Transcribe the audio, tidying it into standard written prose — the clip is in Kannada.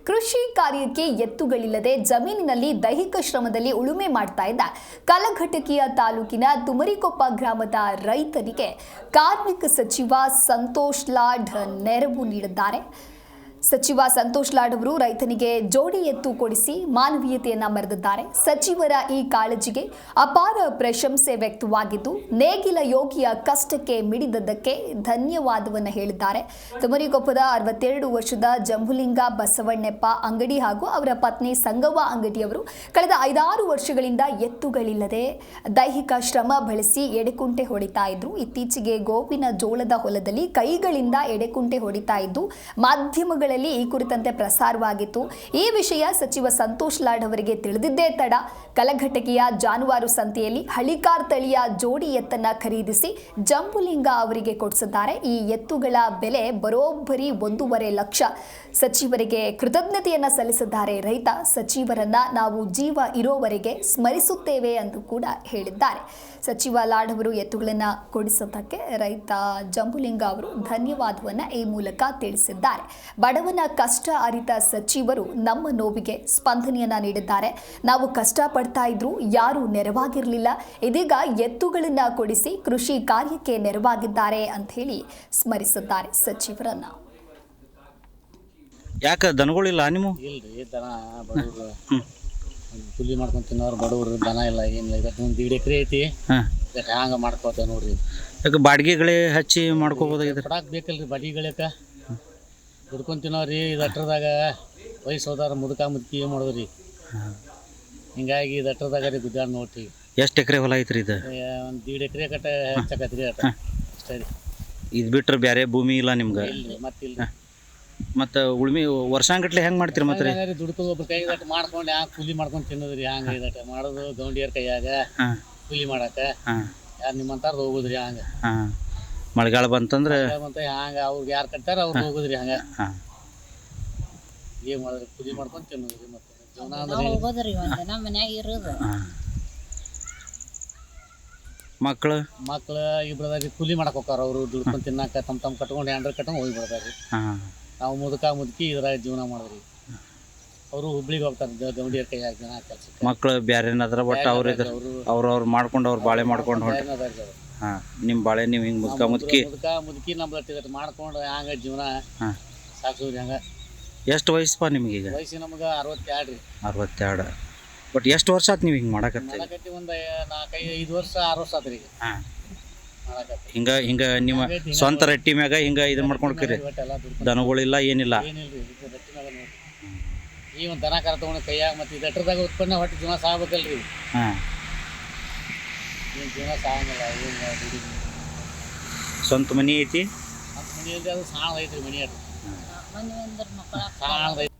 ಕೃಷಿ ಕಾರ್ಯಕ್ಕೆ ಎತ್ತುಗಳಿಲ್ಲದೆ ಜಮೀನಿನಲ್ಲಿ ದೈಹಿಕ ಶ್ರಮದಲ್ಲಿ ಉಳುಮೆ ಮಾಡ್ತಾ ಇದ್ದ ಕಲಘಟಕಿಯ ತಾಲೂಕಿನ ತುಮರಿಕೊಪ್ಪ ಗ್ರಾಮದ ರೈತರಿಗೆ ಕಾರ್ಮಿಕ ಸಚಿವ ಸಂತೋಷ್ ಲಾಡ್ ನೆರವು ನೀಡಿದ್ದಾರೆ. ಸಚಿವ ಸಂತೋಷ್ ಲಾಡ್ ಅವರು ರೈತನಿಗೆ ಜೋಡಿ ಎತ್ತು ಕೊಡಿಸಿ ಮಾನವೀಯತೆಯನ್ನ ಮೆರೆದಿದ್ದಾರೆ. ಸಚಿವರ ಈ ಕಾಳಜಿಗೆ ಅಪಾರ ಪ್ರಶಂಸೆ ವ್ಯಕ್ತವಾಗಿದ್ದು, ನೇಗಿಲ ಯೋಗಿಯ ಕಷ್ಟಕ್ಕೆ ಮಿಡಿದದ್ದಕ್ಕೆ ಧನ್ಯವಾದವನ್ನು ಹೇಳಿದ್ದಾರೆ. ತುಮರಿಕೊಪ್ಪದ 62 ವರ್ಷದ ಜಂಬುಲಿಂಗ ಬಸವಣ್ಣಪ್ಪ ಅಂಗಡಿ ಹಾಗೂ ಅವರ ಪತ್ನಿ ಸಂಗವ್ವ ಅಂಗಡಿಯವರು ಕಳೆದ 5-6 ವರ್ಷಗಳಿಂದ ಎತ್ತುಗಳಿಲ್ಲದೆ ದೈಹಿಕ ಶ್ರಮ ಬಳಸಿ ಎಡೆಕುಂಟೆ ಹೊಡಿತಾ ಇದ್ರು. ಇತ್ತೀಚೆಗೆ ಗೋವಿನ ಜೋಳದ ಹೊಲದಲ್ಲಿ ಕೈಗಳಿಂದ ಎಡೆಕುಂಟೆ ಹೊಡಿತಾ ಇದ್ದು ಮಾಧ್ಯಮಗಳ ಈ ಕುರಿತಂತೆ ಪ್ರಸಾರವಾಗಿತ್ತು. ಈ ವಿಷಯ ಸಚಿವ ಸಂತೋಷ್ ಲಾಡ್ ಅವರಿಗೆ ತಿಳಿದಿದ್ದೇ ತಡ ಕಲಘಟಕಿಯ ಜಾನುವಾರು ಸಂತೆಯಲ್ಲಿ ಹಳಿಕಾರ್ ತಳಿಯ ಜೋಡಿ ಎತ್ತನ್ನ ಖರೀದಿಸಿ ಜಂಬುಲಿಂಗ ಅವರಿಗೆ ಕೊಡಿಸಿದ್ದಾರೆ. ಈ ಎತ್ತುಗಳ ಬೆಲೆ ಬರೋಬ್ಬರಿ 1.5 ಲಕ್ಷ. ಸಚಿವರಿಗೆ ಕೃತಜ್ಞತೆಯನ್ನ ಸಲ್ಲಿಸಿದ್ದಾರೆ ರೈತ. ಸಚಿವರನ್ನ ನಾವು ಜೀವ ಇರೋವರೆಗೆ ಸ್ಮರಿಸುತ್ತೇವೆ ಎಂದು ಕೂಡ ಹೇಳಿದ್ದಾರೆ. ಸಚಿವ ಲಾಡ್ ಅವರು ಎತ್ತುಗಳನ್ನ ಕೊಡಿಸೋದಕ್ಕೆ ರೈತ ಜಂಬುಲಿಂಗ ಅವರು ಧನ್ಯವಾದವನ್ನ ಈ ಮೂಲಕ ತಿಳಿಸಿದ್ದಾರೆ. ಬಡವನ ಕಷ್ಟ ಅರಿತ ಸಚಿವರು ನಮ್ಮ ನೋವಿಗೆ ಸ್ಪಂದನೆಯನ್ನ ನೀಡಿದ್ದಾರೆ. ನಾವು ಕಷ್ಟ ಪಡ್ತಾ ಇದ್ರು, ಯಾರು ನೆರವಾಗಿರಲಿಲ್ಲ. ಇದೀಗ ಎತ್ತುಗಳನ್ನ ಕೊಡಿಸಿ ಕೃಷಿ ಕಾರ್ಯಕ್ಕೆ ನೆರವಾಗಿದ್ದಾರೆ ಅಂತ ಹೇಳಿ ಸ್ಮರಿಸಿದ್ದಾರೆ ಸಚಿವರನ್ನ. ಯಾಕೆ ದನಗಳಿಲ್ಲ ನಿಮ್ಮ? ಇಲ್ರಿ, ದನ ಬಡವರು ಕೂಲಿ ಮಾಡ್ಕೊಂಡು ತಿನ್ನೋರು ಬಡವರು, ದನ ಇಲ್ಲ ಏನಿಲ್ಲ. ಇದಕ್ಕೆ ಒಂದು 1.5 ಎಕರೆ ಐತಿ. ಹ್ಯಾಂಗ ಮಾಡ್ಕೋತೇವೆ ನೋಡ್ರಿ. ಯಾಕೆ ಬಾಡಿಗೆಗಳೇ ಹಚ್ಚಿ ಮಾಡ್ಕೋಬೋದಾಗಿದೆ? ಕೊಡಾಕ್ ಬೇಕಲ್ರಿ ಬಾಡಿಗೆಗಳಕ್ಕೆ. ದುಡ್ಕೊಂಡು ತಿನ್ನೋರಿ. ಇದು ಅಟ್ರದಾಗ ವಯಸ್ಸು ಹೋದಾರ ಮುದುಕಿ ಏನು ಮಾಡೋದ್ರಿ. ಹಿಂಗಾಗಿ ಇದು ಅಟ್ರದಾಗ ರೀ ಗುದ್ದಾಡ್ ನೋಡ್ರಿ. ಎಷ್ಟು ಎಕರೆ ಹೊಲ ಐತ್ರಿ ಇದು? ಒಂದು 1.5 ಎಕರೆ ಕಟ್ಟ ಹೆಚ್ಚಾಕತ್ರಿ ಅಟ ಅಷ್ಟೇ ರೀ. ಇದು ಬಿಟ್ರೆ ಬೇರೆ ಭೂಮಿ ಇಲ್ಲ ನಿಮ್ಗೆ? ಇಲ್ರಿ, ಮತ್ತಿಲ್ಲ. ಮತ್ತು ಉಳ್ಮಿ ವರ್ಷಾಂಗಟ್ಲೆ ಹೆಂಗೆ ಮಾಡ್ತೀರಿ ಮತ್ತೆ ರೀ? ದುಡ್ಕೊಂಡು ಒಬ್ರು ಕೈಗಾಟ ಮಾಡ್ಕೊಂಡು ಹ್ಯಾಂಗೆ ಕೂಲಿ ಮಾಡ್ಕೊಂಡು ತಿನ್ನೋದ್ರಿ. ಹಂಗೆ ಇದಟ ಮಾಡೋದು ಗೌಂಡಿಯರ್ ಕೈಯಾಗ ಕೂಲಿ ಮಾಡಕ್ಕೆ. ಯಾರು ನಿಮ್ಮಂತಾರ್ದು ಹೋಗುದ್ರಿ ಹಂಗೆ. ಮಳೆಗಾಲ ಬಂತಂದ್ರೆ ಮತ್ತೆ ಹಂಗೆ ಅವ್ರಿಗೆ ಯಾರು ಕಟ್ಟಾರ ಅವ್ರು ಹೋಗುದ್ರಿ. ಹಂಗೆ ಏನು ಮಾಡಿದ್ರಿ, ಕೂಲಿ ಮಾಡ್ಕೊಂಡು ತಿನ್ನೋದ್ರಿ. ಮತ್ತೆ ಜೀವನ ಅಂದ್ರೆ ಮನ್ಯಾಗ ಇರೋದು. ಮಕ್ಕಳು ಇಬ್ಬರದಾರಿ ಕೂಲಿ ಮಾಡಕ್ಕೆ ಹೋಗಾರ. ಅವರು ದುಡ್ಕೊಂಡು ತಿನ್ನಾಕ ತಮ್ಮ ಕಟ್ಕೊಂಡು ಹ್ಯಾಂಡ್ರ್ ಕಟ್ಕೊಂಡು ಹೋಗಿ ಬಿಡ್ತಾರ್ರಿ. ನಾವು ಮುದುಕಿ ಇದ್ರಾಗ ಜೀವನ ಮಾಡಿದ್ರಿ. ಅವರು ಹುಬ್ಳಿಗೆ ಹೋಗ್ತಾರೆ ಗೌಂಡಿಯರ್ ಕೈಯಾಗ ಜನ ಕೆಲಸಕ್ಕೆ. ಮಕ್ಕಳು ಬೇರೆ ಏನಾದ್ರ ಒಟ್ಟು ಅವ್ರು ಮಾಡ್ಕೊಂಡು ಅವ್ರು ಬಾಳೆ ಮಾಡ್ಕೊಂಡು ನಿಮ್ಮ ಬಾಳೆ ನೀವು ಹಿಂಗೆ ಮುದುಕಿ ನಮ್ದು ಮಾಡ್ಕೊಂಡು ಹಂಗೆ ಜೀವನ ಸಾಕ್ಸೋದ್ರಿ. ಹಂಗೆ. ಎಷ್ಟು ವಯಸ್ಸಪ್ಪ ನಿಮ್ಗೀಗ? ವಯಸ್ಸು ನಮ್ಗೆ 62 ರೀ. 62. ಬಟ್ ಎಷ್ಟು ವರ್ಷ ಆಯ್ತು ನೀವು ಹಿಂಗೆ ಮಾಡಕತ್ತಿ? ಒಂದು 4-5 ವರ್ಷ 6 ವರ್ಷ ಆತ್ರಿ. ಹಿಂಗೆ ನಿಮ್ಮ ಸ್ವಂತ ರಟ್ಟಿ ಮ್ಯಾಗ ಹಿಂಗೆ ಇದನ್ನ ಮಾಡ್ಕೊಂಡ್ರಿ? ದನಗಳಿಲ್ಲ ಏನಿಲ್ಲ? ಏನಿಲ್ರಿ, ರಟ್ಟಿ ಮ್ಯಾಗ ನೋಡ್ರಿ. ಈ ಒಂದು ದನ ಕರ ತೊಗೊಂಡು ಕೈಯಾಗ ಮತ್ತೆ ಇದು ಅಟ್ರದಾಗ ಉತ್ಪನ್ನ ಹೊಟ್ಟೆ ಜೀವನ ಸಾಗಬೇಕಲ್ರಿ. ಏನು ಜೀವನ ಸಾಗಂಗಿಲ್ಲ. ಏನು ಸ್ವಂತ ಮನೆ ಐತಿ? ಮನೆ ಇಲ್ರಿ, ಅದು ಸಾಣ ಐತ್ರಿ. ಮನೆ ಅದು ಸಾಣ ಐತಿ.